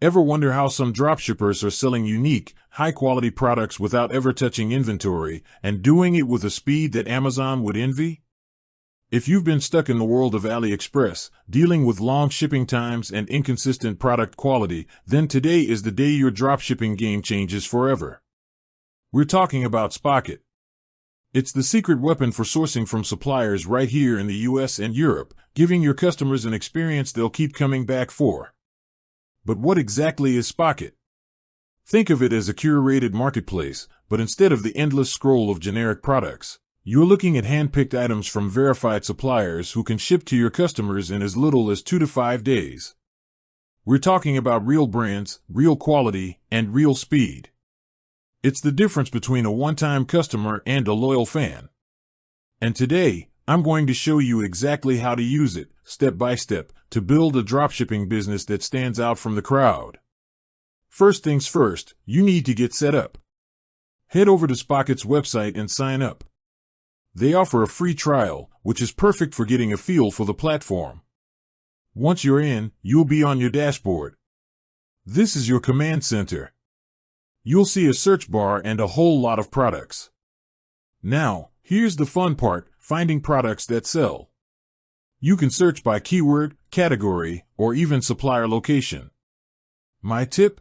Ever wonder how some dropshippers are selling unique, high-quality products without ever touching inventory and doing it with a speed that Amazon would envy? If you've been stuck in the world of AliExpress, dealing with long shipping times and inconsistent product quality, then today is the day your dropshipping game changes forever. We're talking about Spocket. It's the secret weapon for sourcing from suppliers right here in the US and Europe, giving your customers an experience they'll keep coming back for. But what exactly is Spocket? Think of it as a curated marketplace, but instead of the endless scroll of generic products, you're looking at hand-picked items from verified suppliers who can ship to your customers in as little as 2 to 5 days. We're talking about real brands, real quality, and real speed. It's the difference between a one-time customer and a loyal fan. And today, I'm going to show you exactly how to use it, step by step, to build a dropshipping business that stands out from the crowd. First things first, you need to get set up. Head over to Spocket's website and sign up. They offer a free trial, which is perfect for getting a feel for the platform. Once you're in, you'll be on your dashboard. This is your command center. You'll see a search bar and a whole lot of products. Now, here's the fun part, finding products that sell. You can search by keyword, category, or even supplier location. My tip?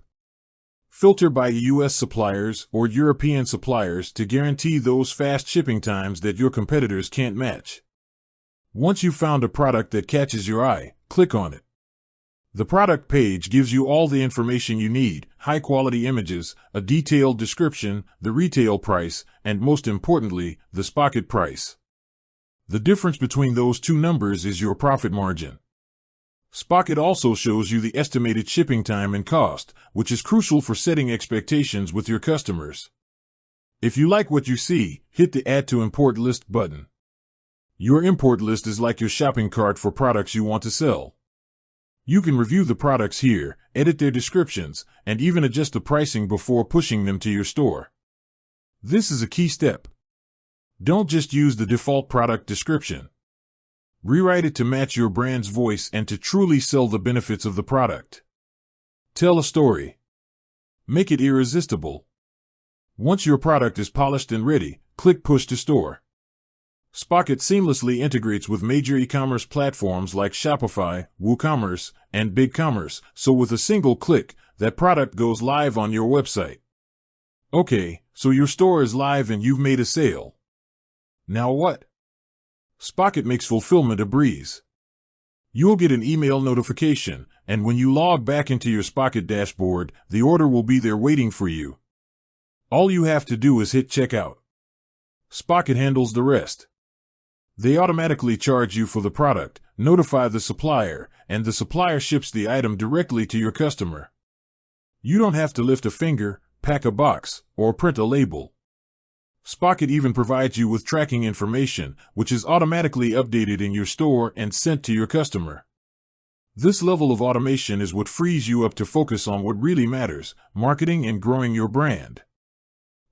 Filter by US suppliers or European suppliers to guarantee those fast shipping times that your competitors can't match. Once you've found a product that catches your eye, click on it. The product page gives you all the information you need, high-quality images, a detailed description, the retail price, and most importantly, the Spocket price. The difference between those two numbers is your profit margin. Spocket also shows you the estimated shipping time and cost, which is crucial for setting expectations with your customers. If you like what you see, hit the Add to Import List button. Your import list is like your shopping cart for products you want to sell. You can review the products here, edit their descriptions, and even adjust the pricing before pushing them to your store. This is a key step. Don't just use the default product description. Rewrite it to match your brand's voice and to truly sell the benefits of the product. Tell a story. Make it irresistible. Once your product is polished and ready, click Push to Store. Spocket seamlessly integrates with major e-commerce platforms like Shopify, WooCommerce, and BigCommerce, so with a single click, that product goes live on your website. Okay, so your store is live and you've made a sale. Now what? Spocket makes fulfillment a breeze. You'll get an email notification, and when you log back into your Spocket dashboard, the order will be there waiting for you. All you have to do is hit checkout. Spocket handles the rest. They automatically charge you for the product, notify the supplier, and the supplier ships the item directly to your customer. You don't have to lift a finger, pack a box, or print a label. Spocket even provides you with tracking information, which is automatically updated in your store and sent to your customer. This level of automation is what frees you up to focus on what really matters, marketing and growing your brand.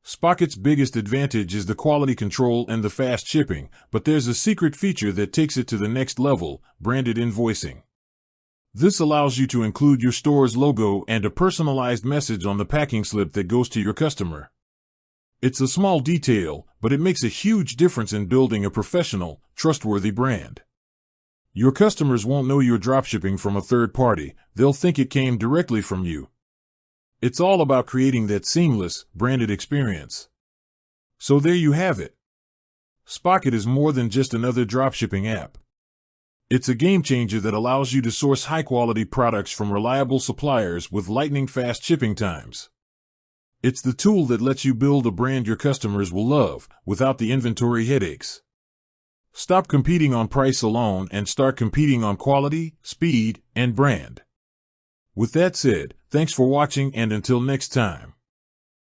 Spocket's biggest advantage is the quality control and the fast shipping, but there's a secret feature that takes it to the next level, branded invoicing. This allows you to include your store's logo and a personalized message on the packing slip that goes to your customer. It's a small detail, but it makes a huge difference in building a professional, trustworthy brand. Your customers won't know you're dropshipping from a third party, they'll think it came directly from you. It's all about creating that seamless, branded experience. So there you have it. Spocket is more than just another dropshipping app. It's a game changer that allows you to source high-quality products from reliable suppliers with lightning-fast shipping times. It's the tool that lets you build a brand your customers will love, without the inventory headaches. Stop competing on price alone and start competing on quality, speed, and brand. With that said, thanks for watching and until next time.